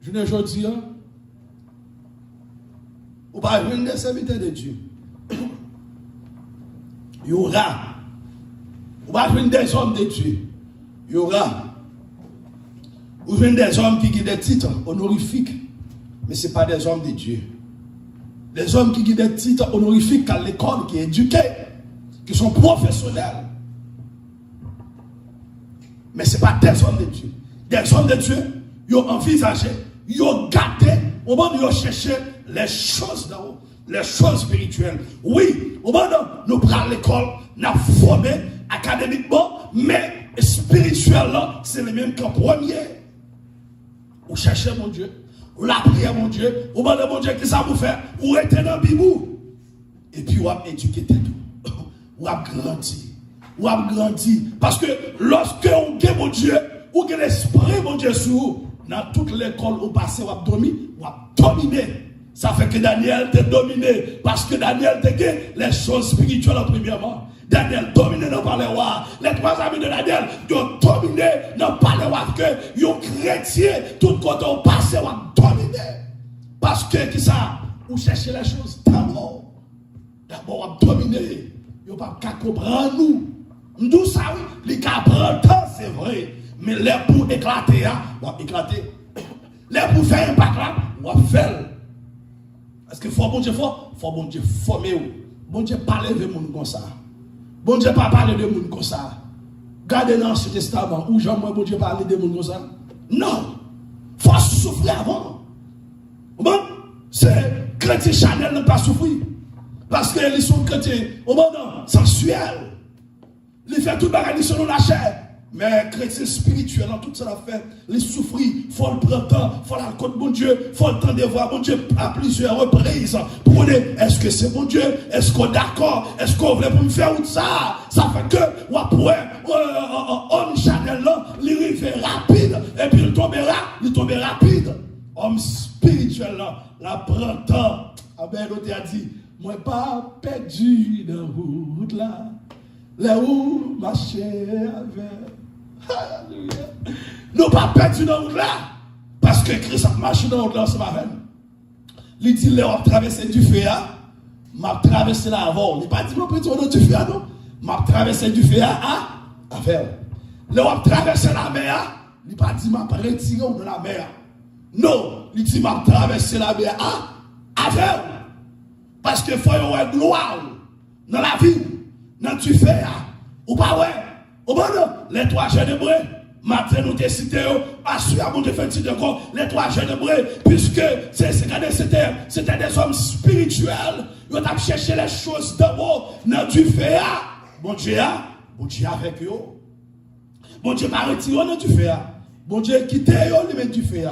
Je ne dis pas, ou pas une des serviteurs de Dieu. Il y aura, ou pas une des hommes de Dieu. Il y aura, ou une des hommes qui ont des titres honorifiques, mais ce n'est pas des hommes de Dieu. Des hommes qui ont des titres honorifiques à l'école, qui sont éduqués, qui sont professionnels. Mais ce n'est pas des hommes de Dieu. Des hommes de Dieu, ils ont envisagé. Ils ont gardé, au moment où ils ont cherché les choses d'en haut, les choses spirituelles. Oui, au moment où nous prenons l'école, nous avons formé académiquement, mais spirituellement, c'est le même qu'en premier. Vous cherchez mon Dieu, vous la priez mon Dieu, au moment où mon Dieu, qu'est-ce que ça vous fait? Vous êtes dans le bibou. Et puis vous avez éduqué tout. Vous avez grandi. Vous avez grandi. Parce que lorsque vous avez mon Dieu, vous avez l'esprit mon Dieu sur vous. Dans toute l'école au passé, vous avez dominé. Ça fait que Daniel était dominé. Parce que Daniel était les choses spirituelles en premièrement. Daniel dominé dans le roi. Les trois amis de Daniel ont dominé dans le roi. Que les chrétiens, tout côté au passé, ont dominé. Parce que, qui ça? Vous cherchez les choses d'abord. D'abord, on dominé. Vous n'avez pas qu'à comprendre nous. Nous, ça, oui, les cas prennent temps, c'est vrai. Mais les pour éclater, on va éclater. Les pour faire un impact là, on va faire. Parce que faut bon Dieu former. Bon Dieu parler de monde comme ça. Bon Dieu pas parler de monde comme ça. Gardez dans l'Ancien Testament où jamais bon Dieu parler de monde comme ça. Non. Faut souffrir avant. Bon, c'est chrétien Chanel ne pas souffrir. Parce qu'ils sont chrétiens au moment sensuel. Ils font tout bagage selon la chair. Mais chrétien spirituel, dans tout ça, fait, les souffrir, il faut le prendre temps, il faut la côte, bon Dieu, il faut le temps de voir, bon Dieu, à plusieurs reprises. Pour dire, est-ce que c'est bon Dieu? Est-ce qu'on est d'accord? Est-ce qu'on voulait pour me faire ou ça? Ça fait que, homme Chanel là, il arrive rapide, et puis il tombe rapide. Homme spirituel là, la prend temps. Ah ben, l'autre a dit, moi pas perdu dans la route là. Là où marcher avec. Alléluia. Nous pas perdu dans route là. Parce que Christ a marché dans route là ce matin. Il dit, là, on a traversé du feu, m'a traversé là avant. Il n'a pas dit, mon petit, on a du feu, non? M'a traversé du feu, à faire. Là, on a traversé la mer, il n'a pas dit, m'a retiré de la mer. Non, il dit, m'a traversé la mer, à faire. Parce que faut y avoir gloire dans la vie. Dans tu fais, ou pas ouais, ou pas non, les trois jeunes hébreux, matin nous t'es cité, assure à mon défensif de corps, les trois jeunes hébreux, puisque c'était des hommes spirituels, ils ont cherché les choses d'abord, dans tu fais, bon Dieu avec eux, bon Dieu pas retiré dans tu fais, bon Dieu quitté eux, lui met du feu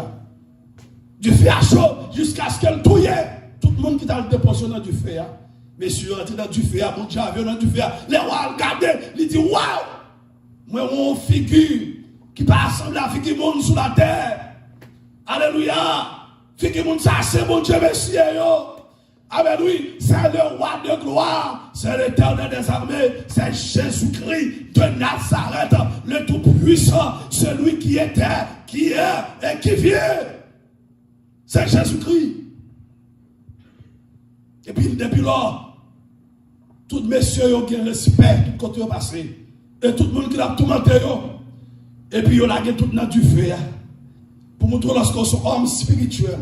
à chaud, jusqu'à ce qu'elle touille, tout le monde qui t'a le déposé dans du feu, messieurs, rentrez dans du feu, mon Dieu, dans du feu. Les rois regardent, ils disent, waouh! Moi, on figure qui peut assembler à figure monde sur la terre. Alléluia! Figure monde, ça, c'est mon Dieu, messieurs. Amen, oui, c'est le roi de gloire, c'est l'éternel des armées, c'est Jésus-Christ de Nazareth, le Tout-Puissant, celui qui était, qui est et qui vient. C'est Jésus-Christ. Et puis, depuis là, tous les messieurs ont un respect, tout côté passé. Et tout le monde qui a tout monté. Et puis, ils ont tout dans du feu. Pour montrer lorsqu'on est homme spirituel,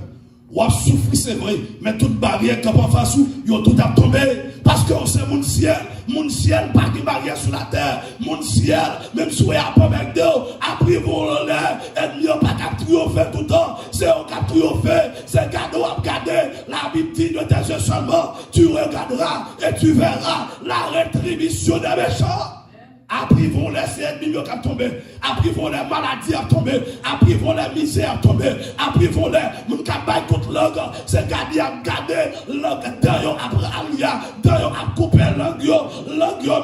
on a souffert, c'est vrai, mais toute barrière qui est en face, ils ont tout à tomber. Parce que c'est mon ciel, pas de barrière sur la terre. Mon ciel, même si on a pas avec d'eau, après vous l'air, et n'y a pas qu'à triompher tout le temps. C'est on qui a triomphé, c'est cadeau à regarder. La Bible dit de tes yeux seulement, tu regarderas et tu verras la rétribution des méchants. Après vont les ennemis qui tomber, après vont les maladies à tomber, après vont les misères à tomber, après vont les moun qui baillent contre langue, c'est garder à garder langue d'ailleurs après alia, d'ailleurs à couper langue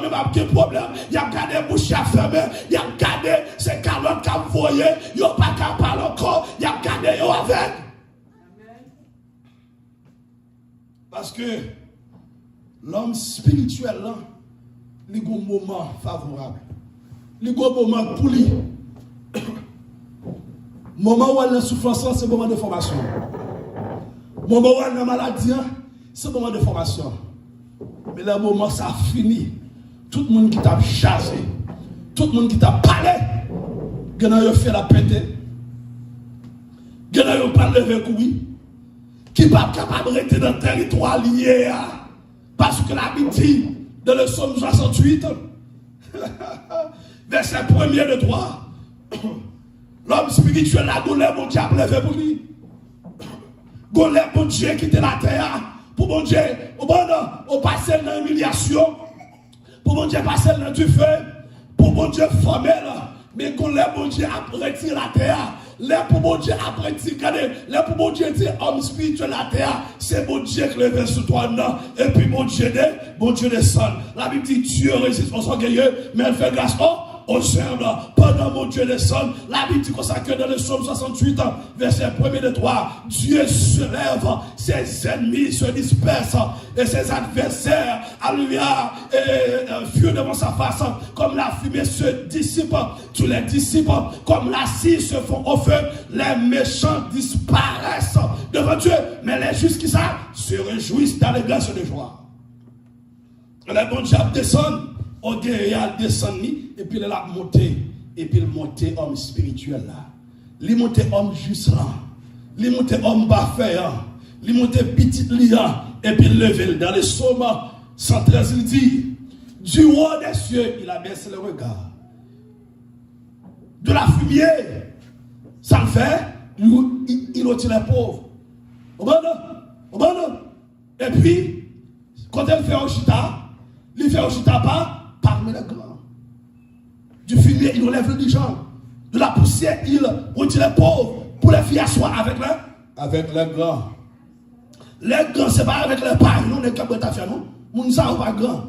même avec problème, il y a gardé bouche à fermer, il y a gardé c'est calotte qu'a voyé, il y a pas qu'à parler encore, il y a gardé yo avec. Parce que l'homme spirituel là, il y a un moment favorable. Il y a un moment pour lui. Le moment où elle est en souffrance, c'est le moment de formation. Le moment où elle est en maladie, c'est le moment de formation. Mais le moment ça a fini. Tout le monde qui t'a chassé, tout le monde qui t'a parlé, il a fait la pété. Il a pas levé couille. Qui n'est pas capable de rester dans le territoire lié. Parce que la Bible dit, dans le psaume 68, verset 1er de 3, l'homme spirituel a donné bon Dieu à lever pour lui. Gonne bon Dieu qui était la terre, pour bon Dieu, au passer dans l'humiliation, pour bon Dieu passer dans du feu, pour bon Dieu former là, mais gonne bon Dieu a retiré la terre. Les pour bon Dieu après les pour bon Dieu dire homme spirituel la terre, c'est bon Dieu qui lève sur toi non. Et puis bon Dieu descend. La Bible dit Dieu résiste aux orgueilleux, mais elle fait grâce aux œuvres pendant mon Dieu descend. La Bible dit que dans le psaume 68, verset 1er de 3, Dieu se lève, ses ennemis se dispersent et ses adversaires, alléluia, fuient devant sa face, comme la fumée se dissipe, tous les disciples, comme la cire se font au feu, les méchants disparaissent devant Dieu, mais les justes qui savent se réjouissent dans les grâces de joie. Le bon Dieu descend, au guerrier descend, et puis il a monté, et puis il monte homme spirituel là. Il monte homme juste là. Il monte homme parfait là. Il monte petit là, et puis il levé dans le psaume 113, il dit, du haut des cieux, il a baissé le regard. De la fumée, ça le fait, il ôte les pauvres. Et puis, quand elle fait un chita, il fait un chita pas parmi les grands. Du fumier, il enlève les gens. De la poussière, il retire les pauvres pour les faire asseoir avec les grands. Les grands, ce n'est pas avec les pailles, non, les cabres d'affaires, non. Moun sa ou pas grand.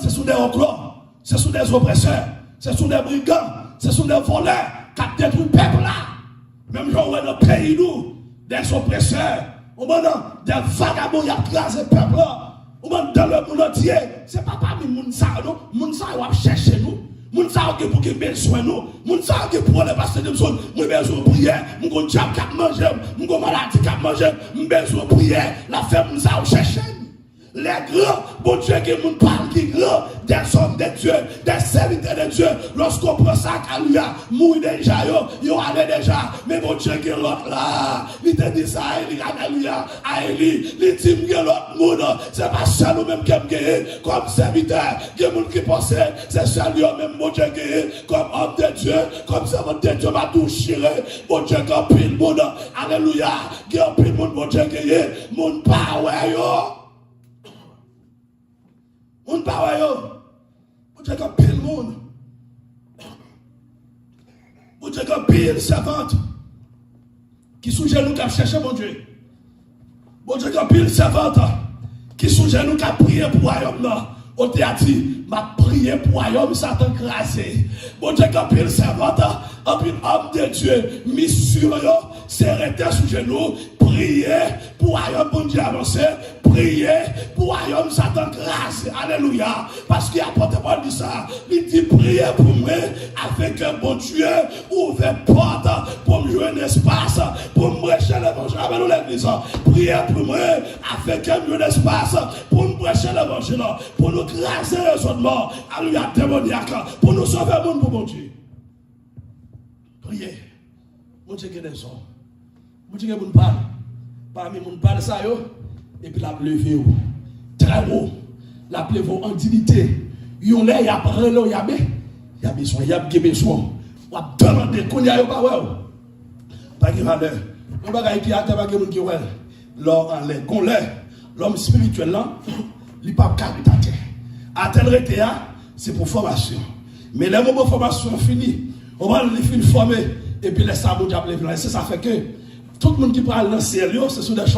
Ce sont des reclors, ce sont des oppresseurs, ce sont des brigands, ce sont des voleurs qui ont détruit le peuple là. Même gens dans le pays, nous, des oppresseurs, des vagabonds qui ont crasé le peuple là. Dans le monde entier, ce n'est pas parmi les gens, non. Les gens qui chercher nous. Les gens qui ont besoin de nous. Les gens qui ont pour les passer de zone. Nous avons besoin de prière. Nous avons besoin de manger. Nous avons maladie de manger. Nous avons besoin de prière. La femme nous a cherché. Les grands, bon Dieu, qui nous parle, qui grand, des hommes de Dieu, des serviteurs de Dieu, lorsqu'on prend ça, alléluia, mouille déjà, yo allé déjà, mais bon Dieu, qui est l'autre là, il te dit ça, alléluia, à Élie, il dit que l'autre monde, c'est pas seul ou même qui aime gagner, comme serviteur, qui est monde qui pense, c'est seul ou même bon Dieu gagner, comme homme de Dieu, comme servant de Dieu, va tout chirer, bon Dieu, qui a pris le monde, alléluia, qui a pris le monde, bon Dieu gagner, monde power, yo. On parle, on dit que pile monde. On dit que pile servante qui sous genou qui a cherché mon Dieu. On dit que pile servante qui sous genou qui a prié pour royaume là. On t'a dit, m'a prié pour royaume, Satan crasé. Bon Dieu, quand pile servante, en pile homme de Dieu, mis sur eux, c'est resté sous genou, prier pour royaume, bon Dieu avancé, prier pour royaume, Satan crasé. Alléluia. Parce qu'il a porté pas dit ça. Il dit, prier pour moi, avec un bon Dieu, ouvre porte pour me jouer un espace, pour me prêcher l'évangile. Avec nous l'église, prier pour moi, avec un bon espace, pour me prêcher l'évangile, pour nous craser les autres morts, alléluia, démoniaque, pour nous sauver le monde pour mon Dieu. Priez. Mon Dieu qui est des hommes. Mon Dieu qui nous parle. Parmi nous parle ça, et puis la levé très haut. La levé en dignité. Yon là, il y a parlé là, il y a besoin, il y a besoin. On va demander qu'on y a pas ouais. Pas de valeur. On va gagner qui a pas de monde qui ouais. L'homme spirituel là, il pas caritateur. À tel rété, c'est pour formation. Mais les moments de formation fini, on va les finir former et puis les sabots d'appeler. C'est ça fait que tout le monde qui parle dans le sérieux, ce sont des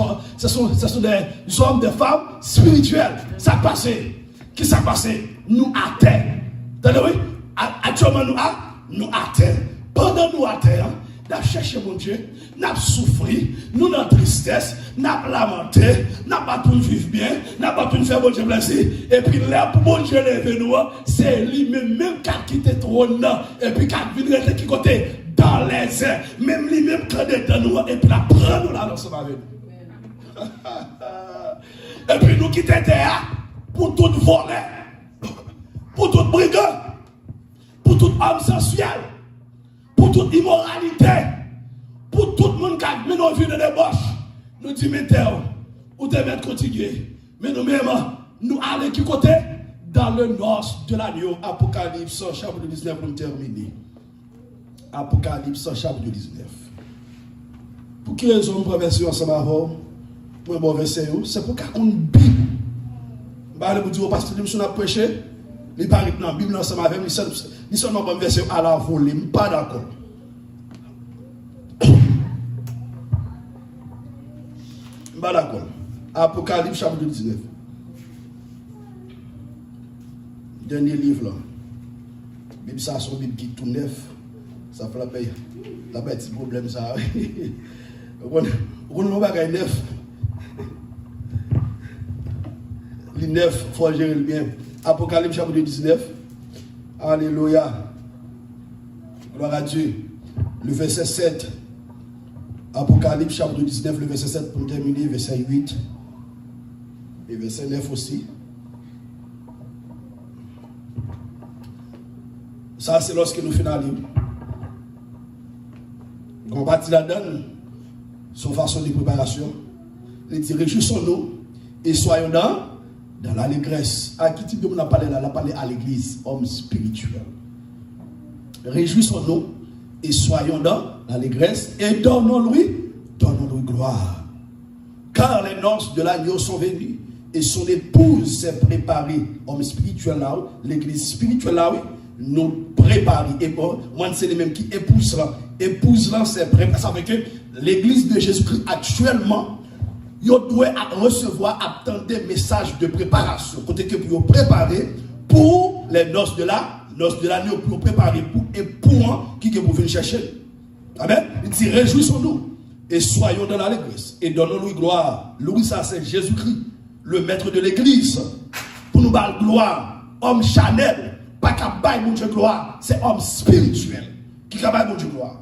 hommes, des femmes spirituelles. Ça passe. Qui ça passe? Nous athées. Entendez-vous? Actuellement, nous athées. Pendant nous athées, nous avons cherché mon Dieu, nous avons souffert, nous avons tristesse, nous avons lamenté, nous n'avons pas tout vivre bien, nous n'avons pas tout faire bon Dieu plaisir. Et puis là, pour bon Dieu lever nous, c'est lui-même qui a quitté le trône, et puis qui a vu rester qui côté dans les airs, même lui-même qui est dans nous, et puis là, prend nous là, nous sommes avec nous. Et puis nous quittons terre pour tout voler, pour tout brigand, pour tout homme sensuel, pour toute immoralité, pour tout le monde qui a mis nos vies de débauche. Nous disons, mettez ou te mettre continuer. Mais nous-mêmes, nous allons qui côté? Dans le nord de l'agneau. Apocalypse, chapitre 19, pour nous terminer. Apocalypse, chapitre 19. Pour qui raison nous version ensemble avant? Pour un bon verset, c'est pour qu'on Bible. Je vais vous dire au pasteur, nous sommes prêché. Il parle dans la Bible ensemble avec nous. Nous sommes en version à la volée. Je ne suis pas d'accord. Pas d'accord. Apocalypse chapitre 19. Dernier livre là. Bible ça son Bible qui tout neuf. Ça fait la paix. La paix petit problème ça. On va gagner neuf. Les neuf, il faut gérer le bien. Apocalypse chapitre 19. Alléluia. Gloire à Dieu. Le verset 7. Apocalypse chapitre 19, le verset 7 pour terminer, verset 8. Et verset 9 aussi. Ça, c'est lorsque nous finalisons. On bâtit la donne, son façon de préparation. Il dit, réjouissons-nous et soyons dans l'allégresse. À qui type de monde a parlé là? Il a parlé à l'église, homme spirituel. Réjouissons-nous et soyons dans l'allégresse et donnons-lui gloire. Car les noces de l'agneau sont venues et son épouse s'est préparée. Homme spirituel là, l'église spirituelle là, oui, nous prépare. Et bon, moi c'est les mêmes qui épousent là. Épouse là, c'est préparé. Ça veut dire que l'église de Jésus-Christ actuellement, il doit recevoir, attendre des messages de préparation. Côté que pour préparer pour les noces de l'agneau, pour préparer pour époux qui vous venez chercher. Amen. Il dit réjouissons-nous et soyons dans l'allégresse et donnons-lui gloire. Louis, ça c'est Jésus-Christ, le maître de l'église. Pour nous parler gloire, homme Chanel, pas qu'à bailler mon Dieu gloire, c'est homme spirituel qui a bailler mon Dieu gloire.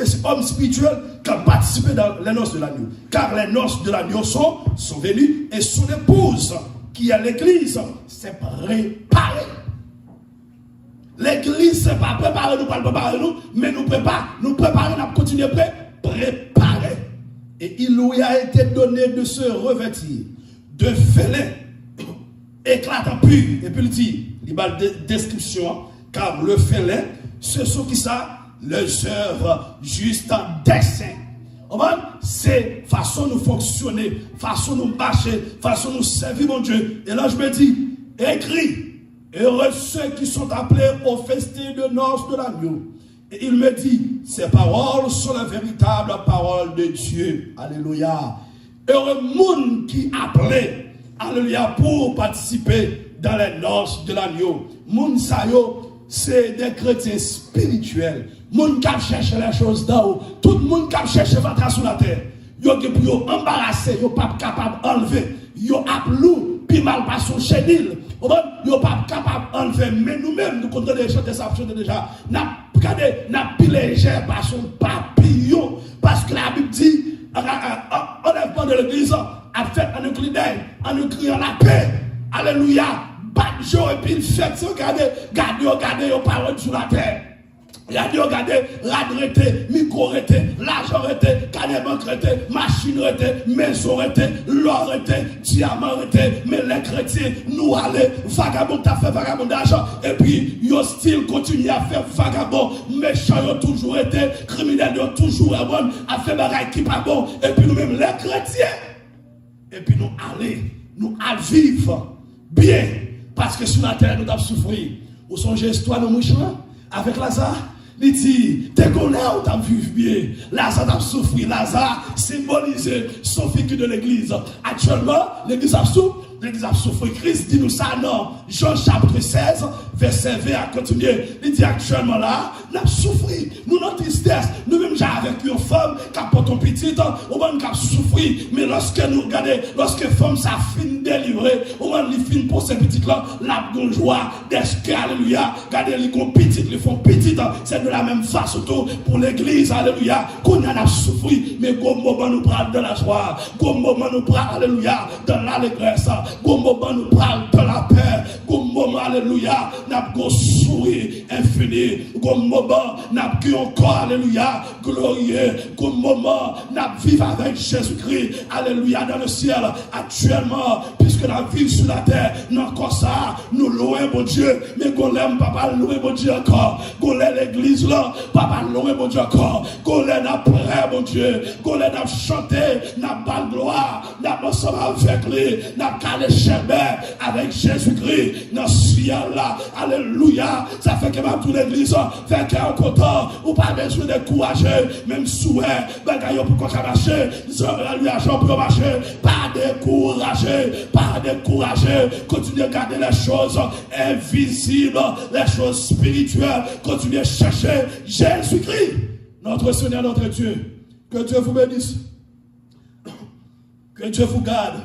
C'est homme spirituel qui a participé dans les noces de l'agneau. Car les noces de l'agneau sont venues et son épouse, qui est l'église, s'est préparée. L'église, c'est pas préparer, nous pas préparer nous, mais nous préparer, nous continuer à préparer. Et il lui a été donné de se revêtir de félin éclatant pur. Et puis il dit, il y a une description, car le félin, ce sont qui ça? Les œuvres justes dessein. C'est façon nous fonctionner, façon nous marcher, façon nous servir mon Dieu. Et là je me dis, écris, heureux ceux qui sont appelés au festin de noces de l'agneau. Et il me dit, ces paroles sont la véritable parole de Dieu. Alléluia. Heureux monde qui appelé, alléluia, pour participer dans les noces de l'agneau. Moun sayo, c'est des chrétiens spirituels. Moun qui cherche les choses d'en haut. Tout le monde qui cherche votre sur la terre. Yo qui pour embarrasser, yo pas capable d'enlever. Yo aplou, puis mal pas son chenil. Yo pas capable d'enlever. Mais nous-mêmes, nous comptons des choses déjà. N'a pilé légère par son papillon. Parce que la Bible dit, enlèvement de l'église, a fait un clin d'œil, en nous criant la paix. Alléluia. Pas de jour et puis il fait ça, regardez aux paroles sur la terre. Regardez, radrete, micro rete, l'argent rete, canéban rete, machine rete, maison rete, l'or rete, diamant rete, mais les chrétiens, nous allons, vagabond a fait vagabond d'argent, et puis, yo style continue à faire vagabond, méchant yo toujours été, criminel yo toujours bon, à faire bagaille qui pas bon, et puis nous-mêmes les chrétiens, et puis nous allons vivre bien, parce que sur la terre nous avons souffert. Vous songez l'histoire de Mouchlan avec Lazare? Il dit, t'es connais ou t'as vécu bien? Lazare a souffert. Lazare symbolisé son figure de l'église. Actuellement, l'église a souffert. Christ dit nous ça, non. Jean chapitre 16, verset 20 a continué. Il dit actuellement là, nous avons souffert. Nous avons tristesse. Nous-mêmes, j'ai avec une femme qui porte un petit, on va nous souffrir. Mais lorsque nous regardons, lorsque femme ça finit délivrée, on va lui finir pour ces petites là, la bonne joie, d'esprit, alléluia. Regardez les petits, ils font petites. C'est de la même façon pour l'église, alléluia. Qu'on a souffert, mais comme moment nous parle de la joie, comme moment nous parle, alléluia, dans l'allégresse, comme moment nous parle de la paix, comme moment, alléluia, n'a pas sourire infini, comme moment n'a pas encore, alléluia, glorieux, comme moment n'a vivre avec Jésus-Christ, alléluia, dans le ciel, actuellement, puisque la vie sur la terre, non comme ça, nous louons mon Dieu, mais qu'on l'aime, papa, louer mon Dieu encore, qu'on l'aime l'église l'église là, papa loué mon Dieu encore, qu'on n'a prêt mon Dieu, qu'on n'a chanté, n'a pas gloire, n'a pas ensemble avec lui, n'a pas les chemins avec Jésus-Christ dans ce ciel là, alléluia, ça fait que même toute l'église fait qu'un content, ou pas besoin de courager, même souhait, bagaille pour qu'on marcher, lui argent pour marcher, pas décourager, continuez à garder les choses invisibles, les choses spirituelles, continuez à chercher Jésus-Christ, notre Seigneur, notre Dieu. Que Dieu vous bénisse. Que Dieu vous garde.